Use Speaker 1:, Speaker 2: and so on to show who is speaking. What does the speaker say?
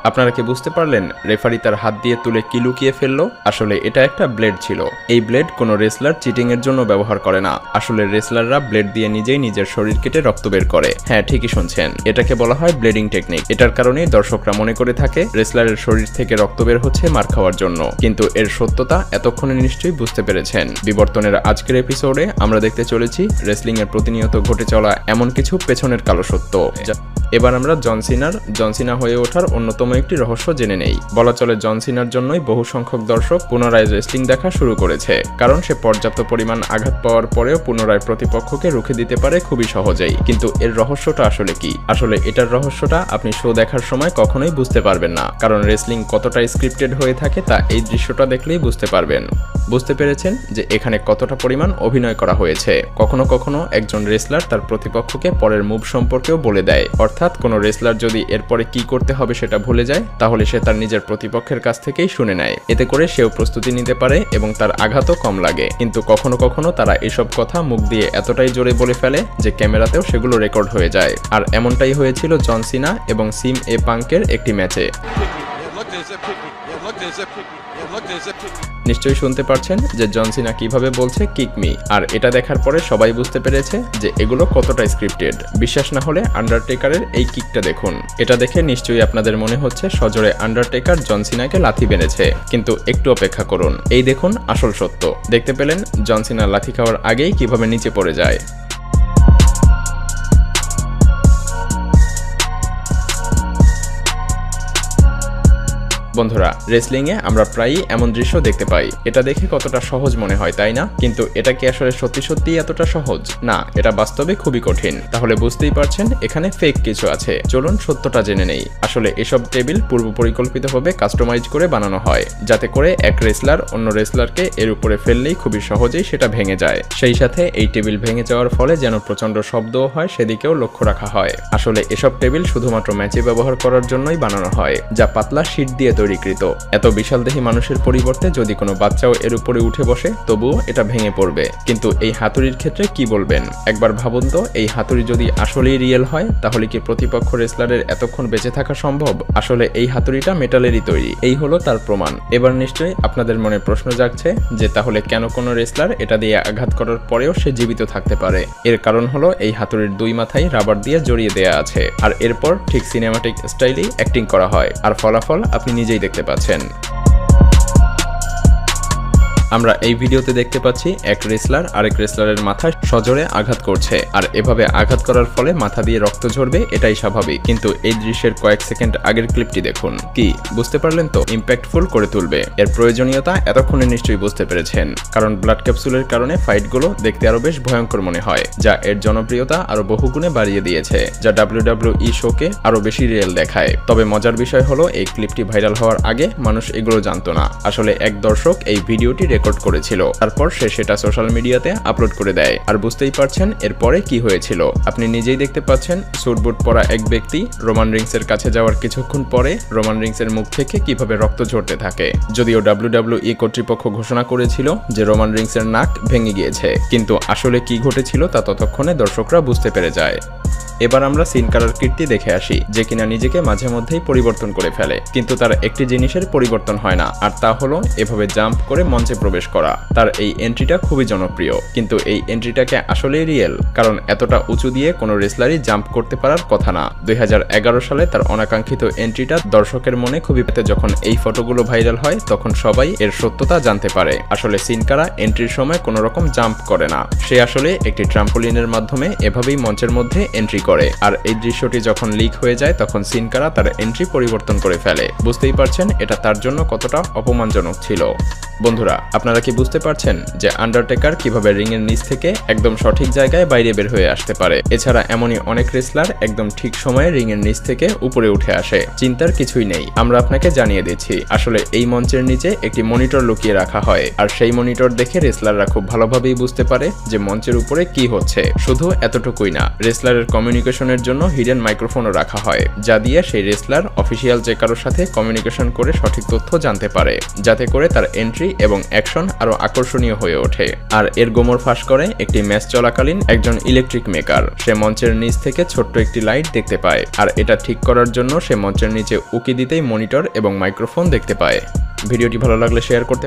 Speaker 1: আপনারা কি বুঝতে পারলেন রেফারি তার হাত দিয়ে তুলে কি লুকিয়ে ফেললো? আসলে এটা একটা ব্লেড ছিল। এই ব্লেড কোনো রেসলার চিটিং এর জন্য ব্যবহার করে না। আসলে রেসলাররা ব্লেড দিয়ে নিজেই নিজের শরীর কেটে রক্ত বের করে। হ্যাঁ, ঠিকই শুনছেন, এটাকে বলা হয় ব্লেডিং টেকনিক। এটার কারণেই দর্শকরা মনে করে থাকে রেসলারের শরীর থেকে রক্ত বের হচ্ছে মার খাওয়ার জন্য, কিন্তু এর সত্যতা এতক্ষণে নিশ্চয়ই বুঝতে পেরেছেন। বিবর্তনের আজকের এপিসোডে আমরা দেখতে চলেছি রেসলিং এর প্রতিনিয়ত ঘটে চলা এমন কিছু পেছনের কালো সত্য। এবার আমরা জন সিনা হয়ে ওঠার অন্যতম একটি রহস্য জেনে নেই। বলা চলে জন সিনার জন্যই বহু সংখ্যক দর্শক পুনরায় রেসলিং দেখা শুরু করেছে, কারণ সে পর্যাপ্ত পরিমাণ আঘাত পাওয়ার পরেও পুনরায় প্রতিপক্ষকে রুখে দিতে পারে খুবই সহজেই। কিন্তু এর রহস্যটা আসলে কি? আসলে এটার রহস্যটা আপনি শো দেখার সময় কখনোই বুঝতে পারবেন না, কারণ রেসলিং কতটা স্ক্রিপ্টেড হয়ে থাকে তা এই দৃশ্যটা দেখলেই বুঝতে পারবেন। বুঝতে পেরেছেন যে এখানে কতটা পরিমাণ অভিনয় করা হয়েছে। কখনো কখনো একজন রেসলার তার প্রতিপক্ষকে পরের মুভ সম্পর্কেও বলে দেয়, অর্থাৎ কোনো রেসলার যদি এরপরে কি করতে হবে সেটা ভুলে যায়, তাহলে সে তার নিজের প্রতিপক্ষের কাছ থেকেই শুনে নেয়। এতে করে সেও প্রস্তুতি নিতে পারে এবং তার আঘাতও কম লাগে। কিন্তু কখনো কখনো তারা এসব কথা মুখ দিয়ে এতটাই জোরে বলে ফেলে যে ক্যামেরাতেও সেগুলো রেকর্ড হয়ে যায়। আর এমনটাই হয়েছিল জন সিনা এবং সিম এ পাঙ্কের একটি ম্যাচে। নিশ্চয়ই শুনতে পারছেন যে জন সিনা কিভাবে বলছে কিক মি, আর এটা দেখার পরে সবাই বুঝতে পেরেছে যে এগুলো কতটা স্ক্রিপ্টেড। বিশ্বাস না হলে আন্ডারটেকারের এই কিকটা দেখুন। এটা দেখে নিশ্চয়ই আপনাদের মনে হচ্ছে সজোরে আন্ডারটেকার জন সিনাকে লাথি বেঁধেছে, কিন্তু একটু অপেক্ষা করুন, এই দেখুন আসল সত্য। দেখতে পেলেন জন সিনা লাথি খাওয়ার আগেই কিভাবে নিচে পড়ে যায়। বন্ধুরা, রেসলিংয়ে আমরা প্রায়ই এমন দৃশ্য দেখতে পাই। এটা দেখে কতটা সহজ মনে হয়, তাই না? কিন্তু এটা কি আসলে সত্যি সত্যি এতটা সহজ? না, এটা বাস্তবে খুবই কঠিন। তাহলে বুঝতেই পারছেন এখানে ফেক কিছু আছে। চলুন সত্যটা জেনে নেই। আসলে এসব টেবিল পূর্ব পরিকল্পিতভাবে কাস্টমাইজ করে বানানো হয়, যাতে করে এক রেসলার অন্য রেসলারকে এর উপরে ফেললেই খুবই সহজেই সেটা ভেঙে যায়। সেই সাথে এই টেবিল ভেঙে যাওয়ার ফলে যেন প্রচন্ড শব্দও হয় সেদিকেও লক্ষ্য রাখা হয়। আসলে এসব টেবিল শুধুমাত্র ম্যাচে ব্যবহার করার জন্যই বানানো হয়, যা পাতলা শীট দিয়ে তৈরিকৃত। এত বিশালদেহী মানুষের পরিবর্তে যদি কোনো বাচ্চাও এর উপরে উঠে বসে, তবুও এটা ভেঙে পড়বে। কিন্তু এই হাতুড়ির ক্ষেত্রে কি বলবেন? একবার ভাবুন তো, এই হাতুড়ি যদি আসলেই রিয়েল হয়, তাহলে কি প্রতিপক্ষ রেসলারের এতক্ষণ বেঁচে থাকা সম্ভব? আসলে এই হাতুড়িটা মেটালেরই তৈরি, এই হলো তার প্রমাণ। এবার নিশ্চয়ই আপনাদের মনে প্রশ্ন জাগছে যে তাহলে কেন কোনো রেসলার এটা দিয়ে আঘাত করার পরেও সে জীবিত থাকতে পারে? এর কারণ হলো এই হাতুড়ির দুই মাথায় রাবার দিয়ে জড়িয়ে দেয়া আছে, আর এরপর ঠিক সিনেমাটিক স্টাইলেই অ্যাক্টিং করা হয়, আর ফলাফল আপনি নিজেই দেখতে পাচ্ছেন। আমরা এই ভিডিওতে দেখতে পাচ্ছি এক রেসলার আরেক রেসলারের মাথায় সজোরে আঘাত করছে, আর এভাবে আঘাত করার ফলে মাথা দিয়ে রক্ত ঝরবে, এটাই স্বাভাবিক। কিন্তু এই দৃশ্যের কয়েক সেকেন্ড আগের ক্লিপটি দেখুন। কি বুঝতে পারলেন তো? ইম্প্যাক্টফুল করে তুলবে। এর প্রয়োজনীয়তা এতক্ষণে নিশ্চয়ই বুঝতে পেরেছেন, কারণ ব্লাড ক্যাপসুলের কারণে ফাইটগুলো দেখতে আরো বেশ ভয়ঙ্কর মনে হয়, যা এর জনপ্রিয়তা আরো বহুগুণে বাড়িয়ে দিয়েছে, যা WWE শোকে আরো বেশি রিয়েল দেখায়। তবে মজার বিষয় হলো এই ক্লিপটি ভাইরাল হওয়ার আগে মানুষ এগুলো জানতো না। আসলে এক দর্শক এই ভিডিওটি রেকর্ড করেছিল, তারপর সে সেটা সোশ্যাল মিডিয়াতে আপলোড করে দেয়। আর বুঝতেই পারছেন এরপরে কি হয়েছিল। আপনি নিজেই দেখতে পাচ্ছেন স্যুট বুট পরা এক ব্যক্তি রোমান রিংসের কাছে যাওয়ার কিছুক্ষণ পরে রোমান রিংসের মুখ থেকে কিভাবে রক্ত ঝরতে থাকে। যদিও WWE কর্তৃপক্ষ ঘোষণা করেছিল যে রোমান রিংসের নাক ভেঙে গিয়েছে, কিন্তু আসলে কি ঘটেছিল তা ততক্ষণে দর্শকরা বুঝতে পেরে যায়। এবার আমরা সিন কারার কীর্তি দেখে আসি, যে কিনা নিজেকে মাঝে মধ্যেই পরিবর্তন করে ফেলে, কিন্তু তার একটি জিনিসের পরিবর্তন হয় না, আর তা হলো এভাবে জাম্প করে মঞ্চে প্রবেশ করা। তার এই এন্ট্রিটা খুবই জনপ্রিয়, কিন্তু এই এন্ট্রিটাকে আসলেই রিয়েল? কারণ এতটা উঁচু দিয়ে কোনো রেসলারই জাম্প করতে পারার কথা না। 2011 সালে তার অনাকাঙ্ক্ষিত এন্ট্রিটা দর্শকের মনে খুবই পেতে। যখন এই ফটোগুলো ভাইরাল হয় তখন সবাই এর সত্যতা জানতে পারে। আসলে সিন কারা এন্ট্রির সময় কোনো রকম জাম্প করে না, সে আসলে একটি ট্রাম্পোলিনের মাধ্যমে এভাবেই মঞ্চের মধ্যে এন্ট্রি করে। আর এই দৃশ্যটি যখন লিক হয়ে যায় তখন সিন কারা তার এন্ট্রি পরিবর্তন করে ফেলে। বুঝতেই পারছেন এটা তার জন্য কতটা অপমানজনক ছিল। বন্ধুরা, আপনারা কি বুঝতে পারছেন যে আন্ডারটেকার কিভাবে রিং এর নিচ থেকে একদম সঠিক জায়গায় বাইরে বের হয়ে আসতে পারে? এছাড়া এমনই অনেক রেসলার একদম ঠিক সময়ে রিং এর নিচ থেকে উপরে উঠে আসে। চিন্তার কিছুই নেই, আমরা আপনাকে জানিয়ে দিচ্ছি। আসলে এই মঞ্চের নিচে একটি মনিটর লুকিয়ে রাখা হয়, আর সেই মনিটর দেখে রেসলাররা খুব ভালোভাবেই বুঝতে পারে যে মঞ্চের উপরে কি হচ্ছে। শুধু এতটুকুই না, রেসলারের কমিউনিটি কমিউনিকেশনের জন্য হিডেন মাইক্রোফোনও রাখা হয়, যা দিয়ে সেই রেসলার অফিসিয়াল যে কারোর সাথে কমিউনিকেশন করে সঠিক তথ্য জানতে পারে, যাতে করে তার এন্ট্রি এবং অ্যাকশন আরও আকর্ষণীয় হয়ে ওঠে। আর এর গোমর ফাঁস করে একটি ম্যাচ চলাকালীন একজন ইলেকট্রিক মেকার। সে মঞ্চের নিচ থেকে ছোট্ট একটি লাইট দেখতে পায়, আর এটা ঠিক করার জন্য সে মঞ্চের নিচে উকি দিতেই মনিটর এবং মাইক্রোফোন দেখতে পায়। ভিডিওটি ভালো লাগলে শেয়ার করতে